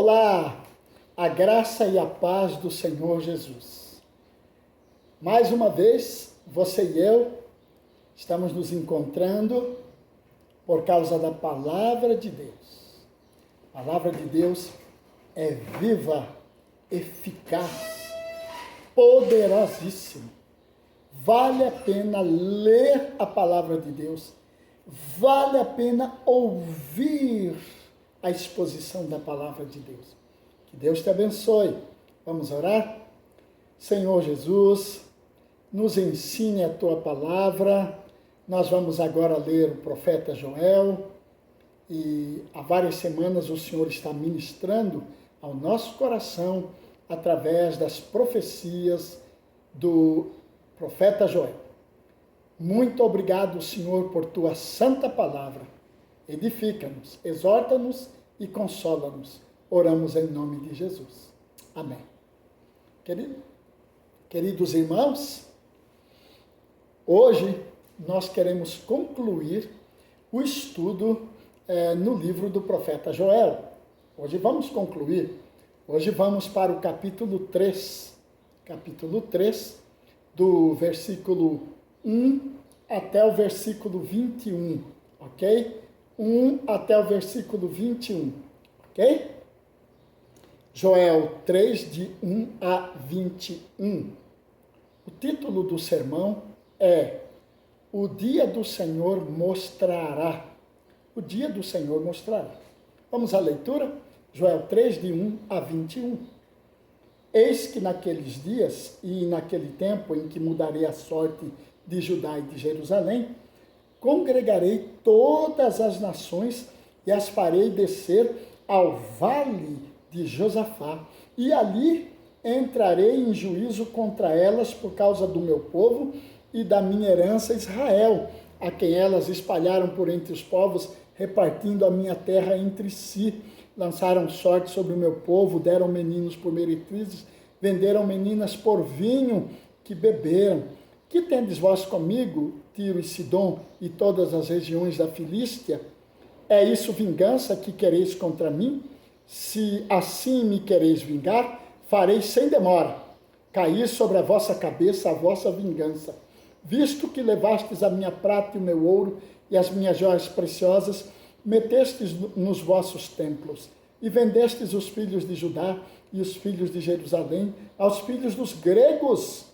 Olá, a graça e a paz do Senhor Jesus. Mais uma vez, você e eu estamos nos encontrando por causa da Palavra de Deus. A Palavra de Deus é viva, eficaz, poderosíssima. Vale a pena ler a Palavra de Deus, vale a pena ouvir a exposição da Palavra de Deus. Que Deus te abençoe. Vamos orar? Senhor Jesus, nos ensine a Tua Palavra. Nós vamos agora ler o profeta Joel e há várias semanas o Senhor está ministrando ao nosso coração através das profecias do profeta Joel. Muito obrigado, Senhor, por Tua santa palavra. Edifica-nos, exorta-nos e consola-nos. Oramos em nome de Jesus. Amém. Queridos irmãos, hoje nós queremos concluir o estudo no livro do profeta Joel. Hoje vamos concluir. Hoje vamos para o capítulo 3. Capítulo 3, do versículo 1 até o versículo 21, ok? 1 até o versículo 21, ok? Joel 3, de 1 a 21. O título do sermão é O Dia do Senhor Mostrará. O Dia do Senhor Mostrará. Vamos à leitura? Joel 3, de 1 a 21. Eis que naqueles dias e naquele tempo em que mudarei a sorte de Judá e de Jerusalém, congregarei todas as nações e as farei descer ao vale de Josafá, e ali entrarei em juízo contra elas por causa do meu povo e da minha herança Israel, a quem elas espalharam por entre os povos, repartindo a minha terra entre si. Lançaram sorte sobre o meu povo, deram meninos por meretrizes, venderam meninas por vinho que beberam. Que tendes vós comigo, Tiro e Sidom e todas as regiões da Filístia? É isso vingança que quereis contra mim? Se assim me quereis vingar, farei sem demora. Cair sobre a vossa cabeça a vossa vingança. Visto que levastes a minha prata e o meu ouro e as minhas joias preciosas, metestes nos vossos templos e vendestes os filhos de Judá e os filhos de Jerusalém aos filhos dos gregos,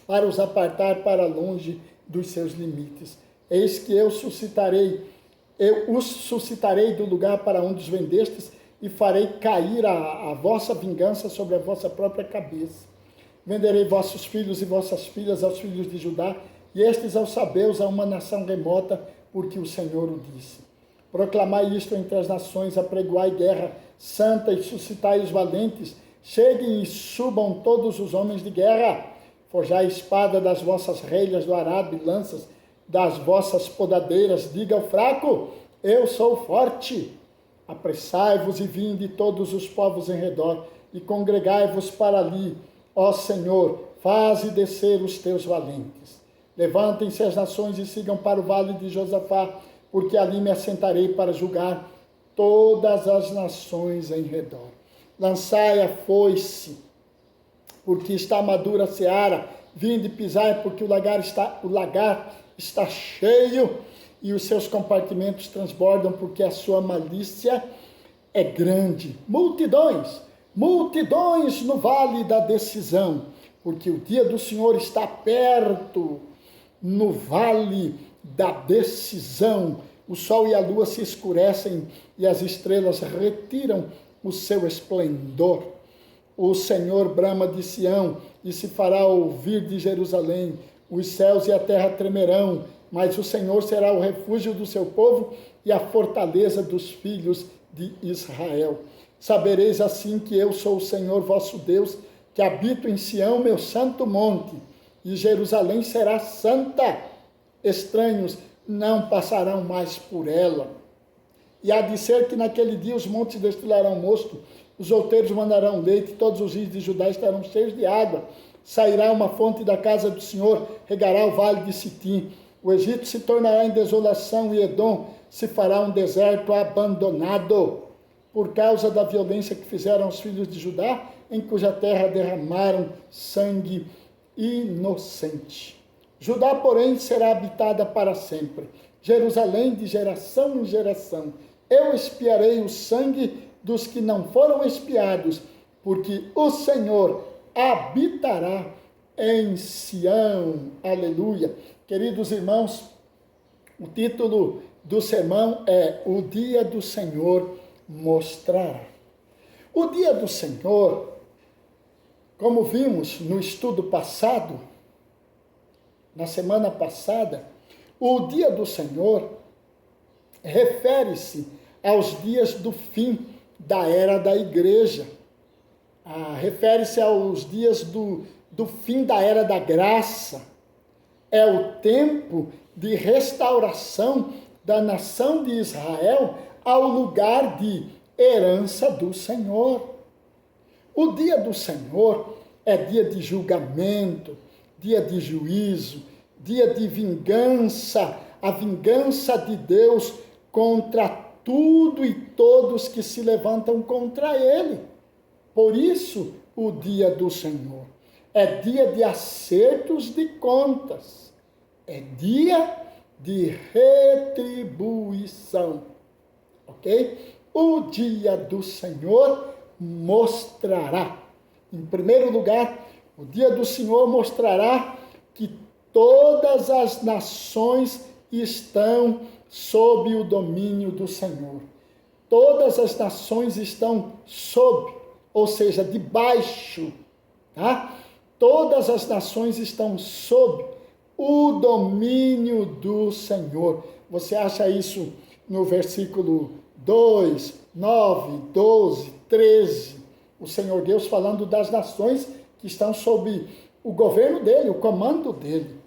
para os apartar para longe dos seus limites. Eis que eu os suscitarei do lugar para onde os vendestes, e farei cair a vossa vingança sobre a vossa própria cabeça. Venderei vossos filhos e vossas filhas aos filhos de Judá, e estes aos sabeus, a uma nação remota, porque o Senhor o disse. Proclamai isto entre as nações, apregoai guerra santa e suscitai os valentes. Cheguem e subam todos os homens de guerra. Forjai a espada das vossas relhas do arado e lanças das vossas podadeiras. Diga ao fraco, eu sou forte. Apressai-vos e vinde todos os povos em redor, e congregai-vos para ali. Ó Senhor, faze descer os teus valentes. Levantem-se as nações e sigam para o vale de Josafá, porque ali me assentarei para julgar todas as nações em redor. Lançai a foice, porque está madura a seara, vinde pisai, porque o lagar está cheio, e os seus compartimentos transbordam, porque a sua malícia é grande. Multidões no vale da decisão, porque o dia do Senhor está perto, no vale da decisão. O sol e a lua se escurecem, e as estrelas retiram o seu esplendor. O Senhor brama de Sião, e se fará ouvir de Jerusalém. Os céus e a terra tremerão, mas o Senhor será o refúgio do seu povo e a fortaleza dos filhos de Israel. Sabereis assim que eu sou o Senhor vosso Deus, que habito em Sião, meu santo monte, e Jerusalém será santa. Estranhos não passarão mais por ela. E há de ser que naquele dia os montes destilarão mosto, os outeiros mandarão leite, todos os rios de Judá estarão cheios de água. Sairá uma fonte da casa do Senhor, regará o vale de Sitim. O Egito se tornará em desolação, e Edom se fará um deserto abandonado. por causa da violência que fizeram os filhos de Judá, em cuja terra derramaram sangue inocente. Judá, porém, será habitada para sempre, Jerusalém de geração em geração. Eu expiarei o sangue dos que não foram expiados, porque o Senhor habitará em Sião. Aleluia. Queridos irmãos, o título do sermão é O Dia do Senhor Mostrará. O Dia do Senhor, como vimos no estudo passado, na semana passada, o Dia do Senhor refere-se aos dias do fim da era da igreja. Refere-se aos dias do fim da era da graça. É o tempo de restauração da nação de Israel ao lugar de herança do Senhor. O dia do Senhor é dia de julgamento, dia de juízo, dia de vingança, a vingança de Deus contra tudo e todos que se levantam contra Ele. Por isso, o dia do Senhor é dia de acertos de contas, é dia de retribuição, ok? O dia do Senhor mostrará. Em primeiro lugar, o dia do Senhor mostrará que todas as nações estão sob o domínio do Senhor. Todas as nações estão sob, ou seja, debaixo, tá? Todas as nações estão sob o domínio do Senhor. Você acha isso no versículo 2, 9, 12, 13. O Senhor Deus falando das nações que estão sob o governo dele, o comando dele.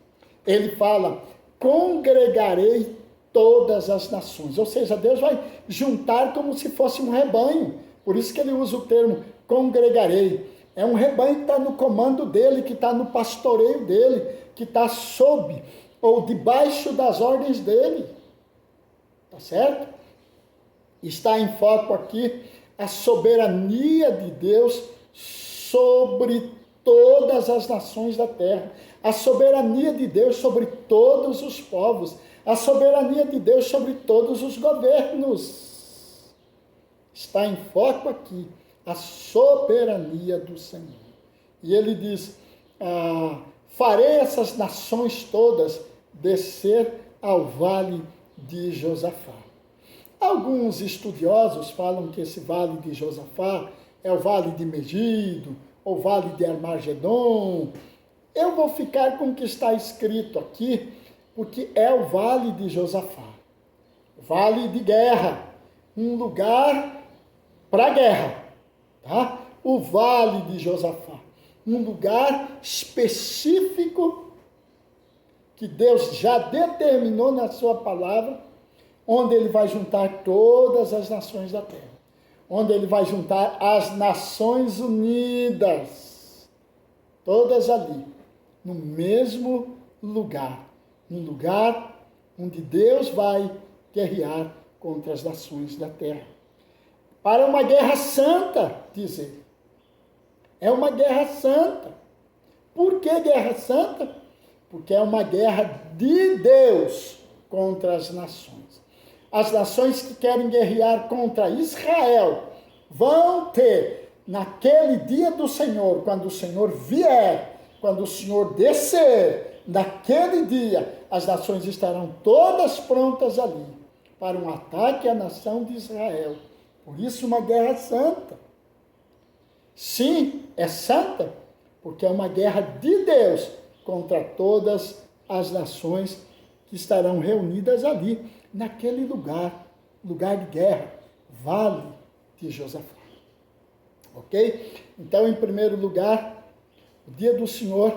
Ele fala, congregarei todas as nações. Ou seja, Deus vai juntar como se fosse um rebanho. Por isso que ele usa o termo congregarei. É um rebanho que está no comando dele, que está no pastoreio dele, que está sob ou debaixo das ordens dele. Tá certo? Está em foco aqui a soberania de Deus sobre todas as nações da terra. A soberania de Deus sobre todos os povos. A soberania de Deus sobre todos os governos. Está em foco aqui a soberania do Senhor. E ele diz, farei essas nações todas descer ao vale de Josafá. Alguns estudiosos falam que esse vale de Josafá é o vale de Megido, ou vale de Armagedon. Eu vou ficar com o que está escrito aqui, porque é o vale de Josafá. Vale de guerra, um lugar para guerra, tá? O vale de Josafá, um lugar específico que Deus já determinou na sua palavra, onde ele vai juntar todas as nações da terra, onde ele vai juntar as Nações Unidas, todas ali, no mesmo lugar, um lugar onde Deus vai guerrear contra as nações da terra. Para uma guerra santa, diz ele. É uma guerra santa. Por que guerra santa? Porque é uma guerra de Deus contra as nações. As nações que querem guerrear contra Israel vão ter, naquele dia do Senhor, quando o Senhor vier, quando o Senhor descer, naquele dia, as nações estarão todas prontas ali para um ataque à nação de Israel. Por isso, uma guerra santa. Sim, é santa, porque é uma guerra de Deus contra todas as nações que estarão reunidas ali, naquele lugar de guerra, vale de Josafá. Ok? Então, em primeiro lugar, o dia do Senhor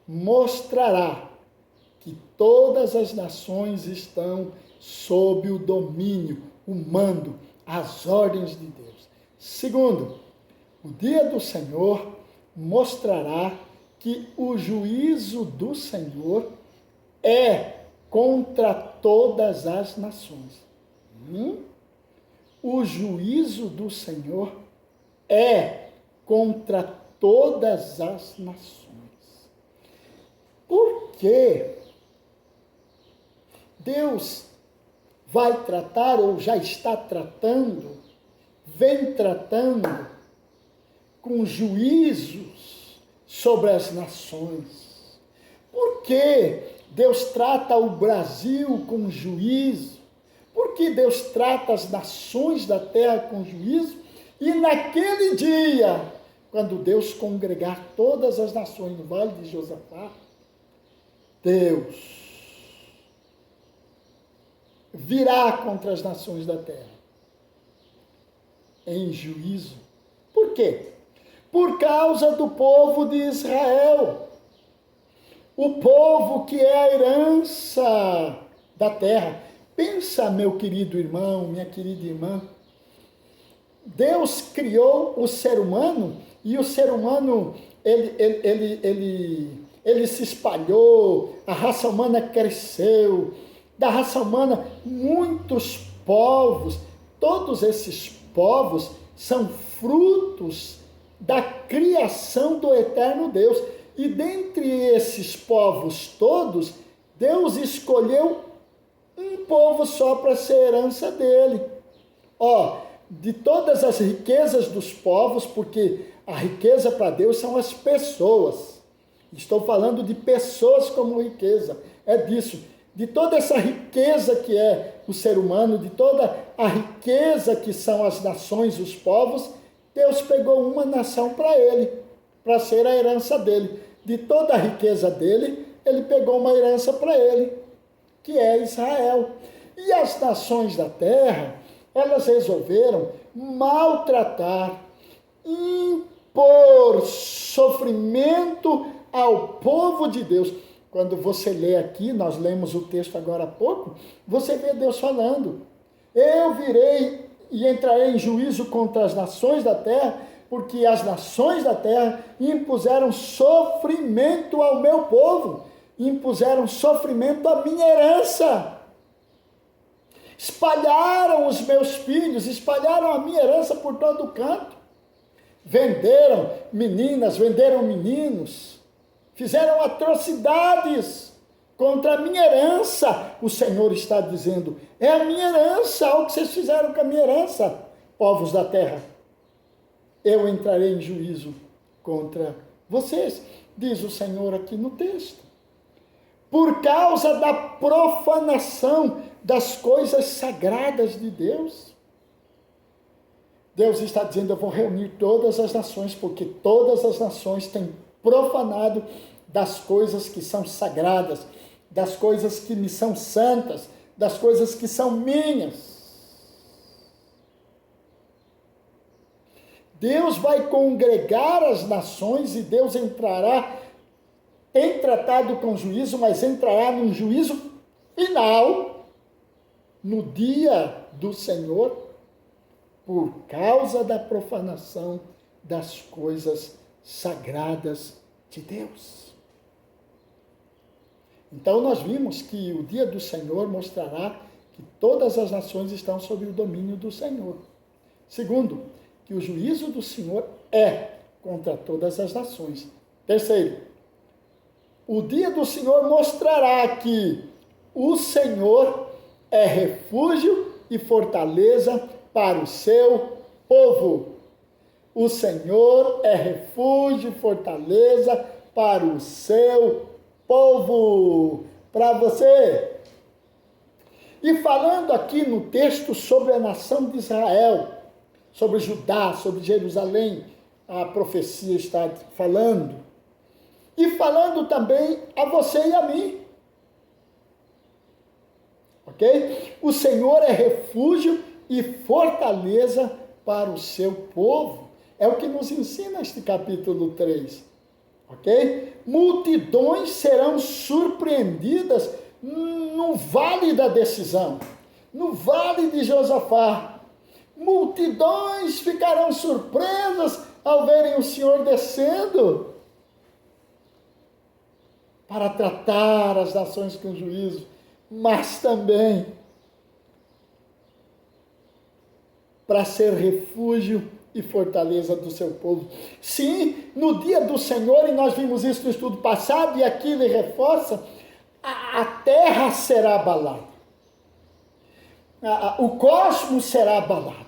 mostrará que todas as nações estão sob o domínio, o mando, as ordens de Deus. Segundo, o dia do Senhor mostrará que o juízo do Senhor é contra todas as nações. o juízo do Senhor é contra todas as nações. Por que Deus vai tratar, ou já está tratando, vem tratando com juízos sobre as nações? Por que Deus trata o Brasil com juízo? Por que Deus trata as nações da terra com juízo? E naquele dia, quando Deus congregar todas as nações no Vale de Josafá, Deus virá contra as nações da terra em juízo. Por quê? Por causa do povo de Israel. O povo que é a herança da terra. Pensa, meu querido irmão, minha querida irmã, Deus criou o ser humano e o ser humano, ele se espalhou, a raça humana cresceu, da raça humana muitos povos, todos esses povos são frutos da criação do eterno Deus. E dentre esses povos todos, Deus escolheu um povo só para ser herança dele. De todas as riquezas dos povos, porque a riqueza para Deus são as pessoas. Estou falando de pessoas como riqueza. É disso. De toda essa riqueza que é o ser humano, de toda a riqueza que são as nações, os povos, Deus pegou uma nação para ele, para ser a herança dele. De toda a riqueza dele, ele pegou uma herança para ele, que é Israel. E as nações da terra, elas resolveram maltratar, impor sofrimento ao povo de Deus. Quando você lê aqui, nós lemos o texto agora há pouco, você vê Deus falando: eu virei e entrarei em juízo contra as nações da terra, porque as nações da terra impuseram sofrimento ao meu povo, impuseram sofrimento à minha herança. Espalharam os meus filhos, espalharam a minha herança por todo canto. Venderam meninas, venderam meninos, fizeram atrocidades contra a minha herança. O Senhor está dizendo: é a minha herança, olha o que vocês fizeram com a minha herança, povos da terra. Eu entrarei em juízo contra vocês, diz o Senhor aqui no texto. Por causa da profanação das coisas sagradas de Deus. Deus está dizendo: eu vou reunir todas as nações, porque todas as nações têm profanado das coisas que são sagradas, das coisas que me são santas, das coisas que são minhas. Deus vai congregar as nações e Deus entrará, tem tratado com juízo, mas entrará num juízo final, no dia do Senhor, por causa da profanação das coisas sagradas de Deus. Então nós vimos que o dia do Senhor mostrará que todas as nações estão sob o domínio do Senhor. Segundo, que o juízo do Senhor é contra todas as nações. Terceiro, o dia do Senhor mostrará que o Senhor é refúgio e fortaleza para o seu povo. O Senhor é refúgio e fortaleza para o seu povo. Para você. E falando aqui no texto sobre a nação de Israel, sobre Judá, sobre Jerusalém, a profecia está falando. E falando também a você e a mim. Ok? O Senhor é refúgio e fortaleza para o seu povo. É o que nos ensina este capítulo 3. Ok? Multidões serão surpreendidas no vale da decisão, no vale de Josafá. Multidões ficarão surpresas ao verem o Senhor descendo para tratar as nações com juízo, mas também para ser refúgio e fortaleza do seu povo. Sim, no dia do Senhor, e nós vimos isso no estudo passado, e aqui ele reforça, a terra será abalada. O cosmos será abalado.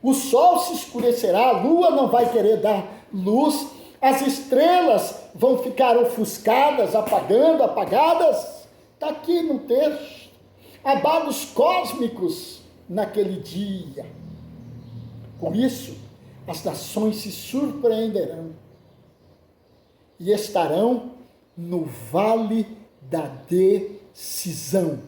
O sol se escurecerá, a lua não vai querer dar luz, as estrelas vão ficar ofuscadas, apagadas. Está aqui no texto. Abalos cósmicos naquele dia. Por isso, as nações se surpreenderão e estarão no vale da decisão.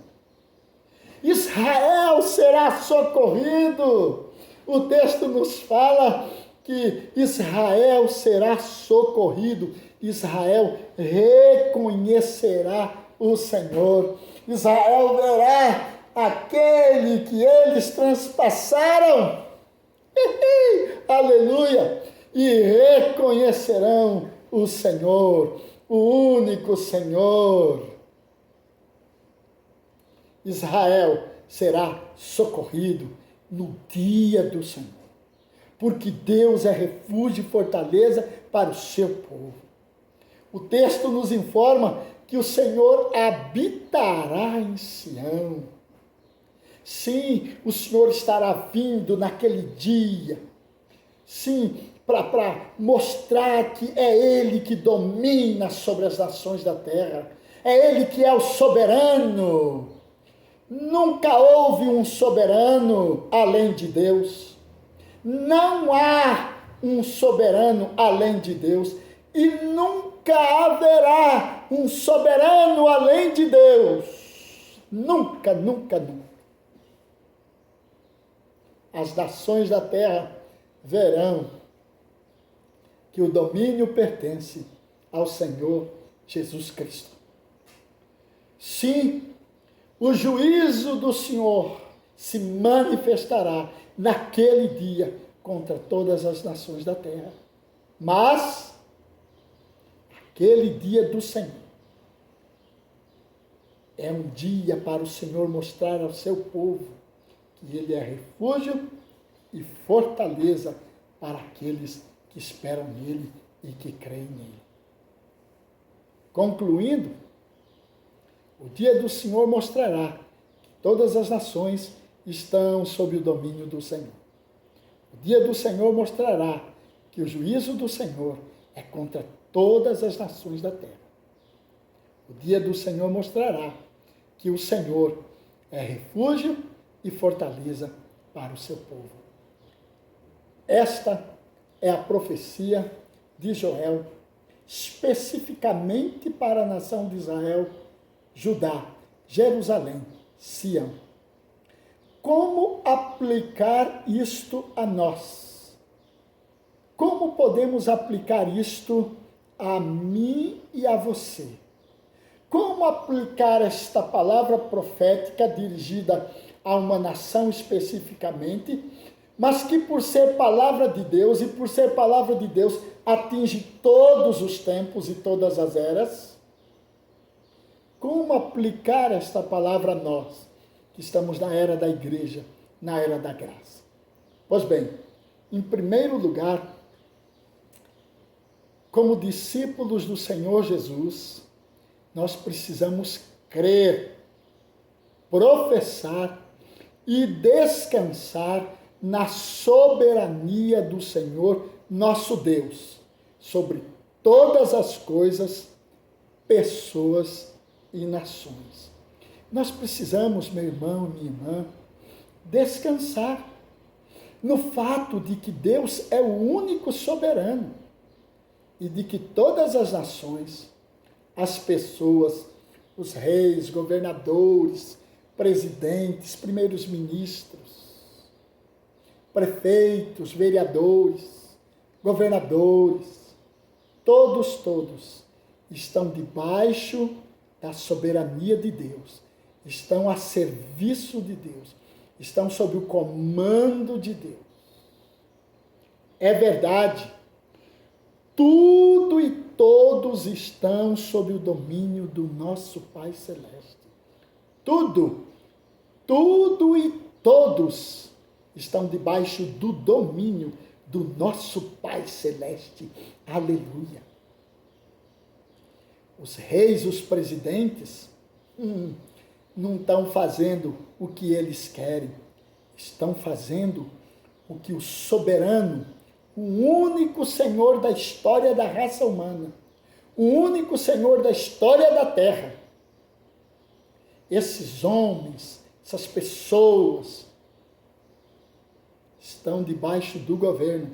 Israel será socorrido. O texto nos fala que Israel será socorrido. Israel reconhecerá o Senhor. Israel verá aquele que eles transpassaram. Aleluia! E reconhecerão o Senhor, o único Senhor. Israel será socorrido no dia do Senhor, porque Deus é refúgio e fortaleza para o seu povo. O texto nos informa que o Senhor habitará em Sião. Sim, o Senhor estará vindo naquele dia. Sim, para mostrar que é Ele que domina sobre as nações da terra. É Ele que é o soberano. Nunca houve um soberano além de Deus. Não há um soberano além de Deus. E nunca haverá um soberano além de Deus. Nunca, nunca, nunca. As nações da terra verão que o domínio pertence ao Senhor Jesus Cristo. Sim, o juízo do Senhor se manifestará naquele dia contra todas as nações da terra. Mas, aquele dia do Senhor é um dia para o Senhor mostrar ao seu povo que Ele é refúgio e fortaleza para aqueles que esperam nele e que creem nele. Concluindo, o dia do Senhor mostrará que todas as nações estão sob o domínio do Senhor. O dia do Senhor mostrará que o juízo do Senhor é contra todas as nações da terra. O dia do Senhor mostrará que o Senhor é refúgio e fortaleza para o seu povo. Esta é a profecia de Joel, especificamente para a nação de Israel, Judá, Jerusalém, Sião. Como aplicar isto a nós? Como podemos aplicar isto a mim e a você? Como aplicar esta palavra profética dirigida a uma nação especificamente, mas que por ser palavra de Deus e por ser palavra de Deus atinge todos os tempos e todas as eras? Como aplicar esta palavra a nós, que estamos na era da igreja, na era da graça? Pois bem, em primeiro lugar, como discípulos do Senhor Jesus, nós precisamos crer, professar e descansar na soberania do Senhor, nosso Deus, sobre todas as coisas, pessoas e nações. Nós precisamos, meu irmão, minha irmã, descansar no fato de que Deus é o único soberano e de que todas as nações, as pessoas, os reis, governadores, presidentes, primeiros ministros, prefeitos, vereadores, governadores, todos estão debaixo da soberania de Deus, estão a serviço de Deus, estão sob o comando de Deus. É verdade, tudo e todos estão sob o domínio do nosso Pai Celeste. Tudo e todos estão debaixo do domínio do nosso Pai Celeste. Aleluia. Os reis, os presidentes, não estão fazendo o que eles querem. Estão fazendo o que o soberano, o único Senhor da história da raça humana, o único Senhor da história da terra, esses homens, essas pessoas, estão debaixo do governo,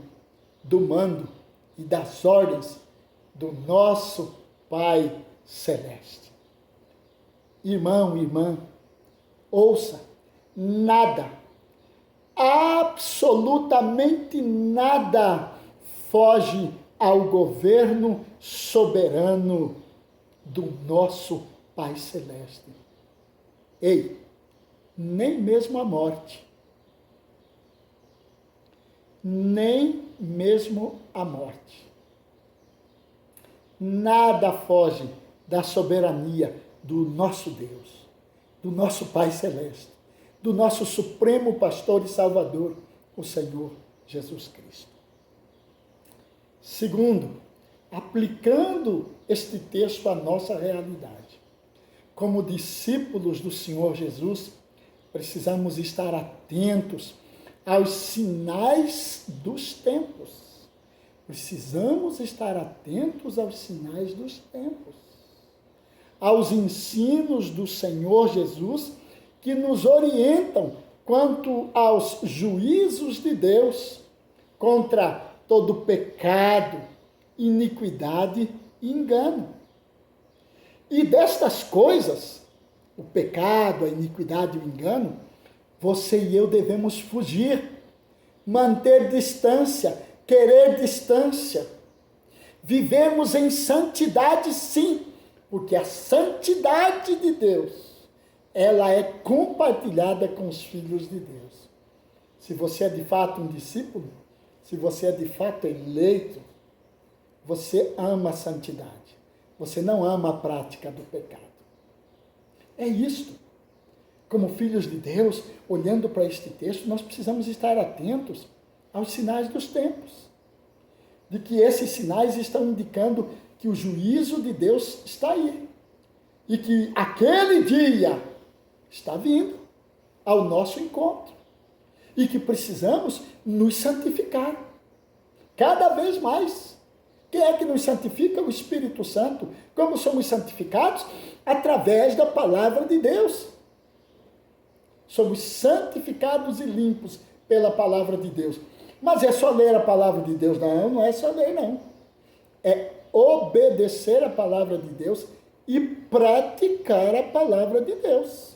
do mando e das ordens do nosso Pai Celeste. Irmão, irmã, ouça, nada, absolutamente nada foge ao governo soberano do nosso Pai Celeste. Ei, nem mesmo a morte, nem mesmo a morte. Nada foge da soberania do nosso Deus, do nosso Pai Celeste, do nosso Supremo Pastor e Salvador, o Senhor Jesus Cristo. Segundo, aplicando este texto à nossa realidade, como discípulos do Senhor Jesus, precisamos estar atentos aos sinais dos tempos. Precisamos estar atentos aos sinais dos tempos, aos ensinos do Senhor Jesus que nos orientam quanto aos juízos de Deus contra todo pecado, iniquidade e engano. E destas coisas, o pecado, a iniquidade e o engano, você e eu devemos fugir, manter distância, querer distância. Vivemos em santidade, sim, porque a santidade de Deus, ela é compartilhada com os filhos de Deus. Se você é de fato um discípulo, se você é de fato eleito, você ama a santidade. Você não ama a prática do pecado. É isto. Como filhos de Deus, olhando para este texto, nós precisamos estar atentos aos sinais dos tempos. De que esses sinais estão indicando que o juízo de Deus está aí. E que aquele dia está vindo ao nosso encontro. E que precisamos nos santificar cada vez mais. Quem é que nos santifica? O Espírito Santo. Como somos santificados? Através da palavra de Deus. Somos santificados e limpos pela palavra de Deus. Mas é só ler a palavra de Deus? Não, não é só ler, não. É obedecer a palavra de Deus e praticar a palavra de Deus.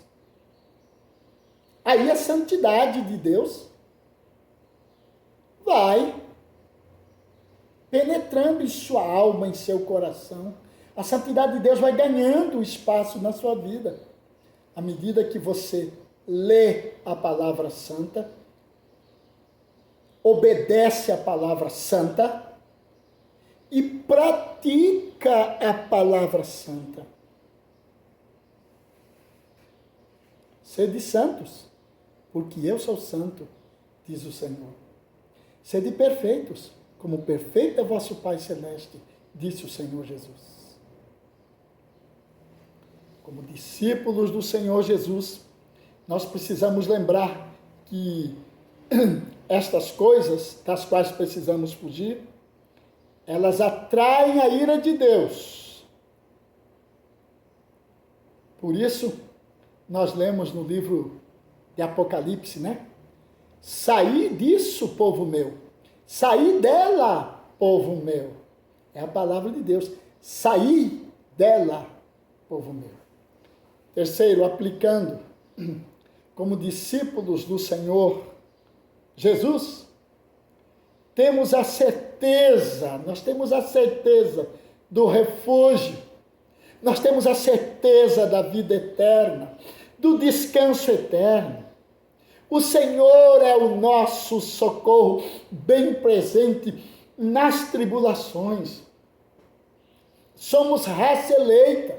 Aí a santidade de Deus vai penetrando em sua alma, em seu coração. A santidade de Deus vai ganhando espaço na sua vida. À medida que você lê a palavra santa, obedece a palavra santa e pratica a palavra santa. Sede santos, porque eu sou santo, diz o Senhor. Sede perfeitos, como perfeito é vosso Pai Celeste, disse o Senhor Jesus. Como discípulos do Senhor Jesus, nós precisamos lembrar que estas coisas, das quais precisamos fugir, elas atraem a ira de Deus. Por isso, nós lemos no livro de Apocalipse, né? Saí disso, povo meu. Saí dela, povo meu. É a palavra de Deus. Saí dela, povo meu. Terceiro, aplicando, como discípulos do Senhor Jesus, temos a certeza, nós temos a certeza do refúgio, nós temos a certeza da vida eterna, do descanso eterno. O Senhor é o nosso socorro bem presente nas tribulações. Somos raça eleita,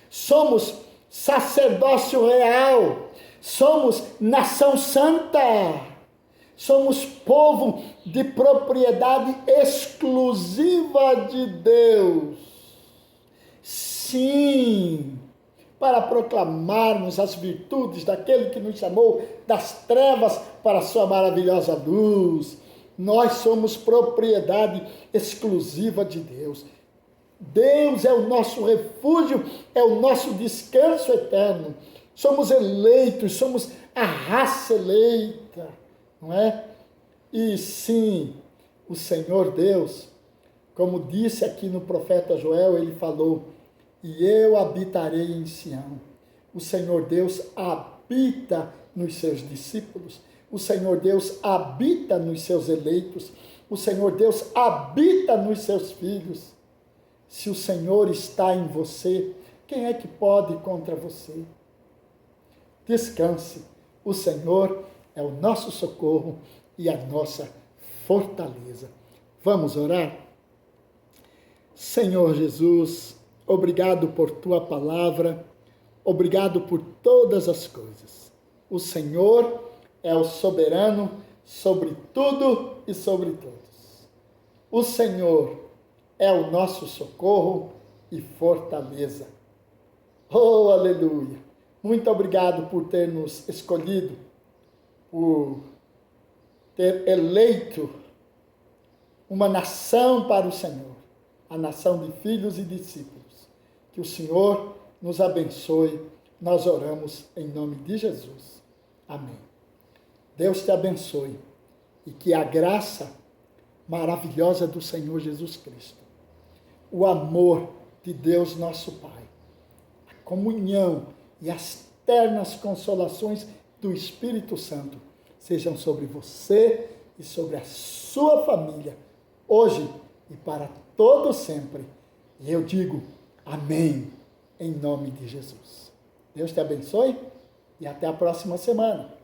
somos sacerdócio real, somos nação santa, Somos povo de propriedade exclusiva de Deus. Sim, para proclamarmos as virtudes daquele que nos chamou das trevas para a sua maravilhosa luz. Nós somos propriedade exclusiva de Deus. Deus é o nosso refúgio, é o nosso descanso eterno. Somos eleitos, somos a raça eleita, não é? E sim, o Senhor Deus, como disse aqui no profeta Joel, ele falou: e eu habitarei em Sião. O Senhor Deus habita nos seus discípulos. O Senhor Deus habita nos seus eleitos. O Senhor Deus habita nos seus filhos. Se o Senhor está em você, quem é que pode ir contra você? Descanse. O Senhor é o nosso socorro e a nossa fortaleza. Vamos orar? Senhor Jesus, obrigado por tua palavra, obrigado por todas as coisas. O Senhor é o soberano sobre tudo e sobre todos. O Senhor é o nosso socorro e fortaleza. Oh, aleluia! Muito obrigado por ter nos escolhido, por ter eleito uma nação para o Senhor, a nação de filhos e discípulos. Que o Senhor nos abençoe. Nós oramos em nome de Jesus. Amém. Deus te abençoe e que a graça maravilhosa do Senhor Jesus Cristo, o amor de Deus nosso Pai, a comunhão e as ternas consolações do Espírito Santo sejam sobre você e sobre a sua família, hoje e para todo sempre. E eu digo amém, em nome de Jesus. Deus te abençoe e até a próxima semana.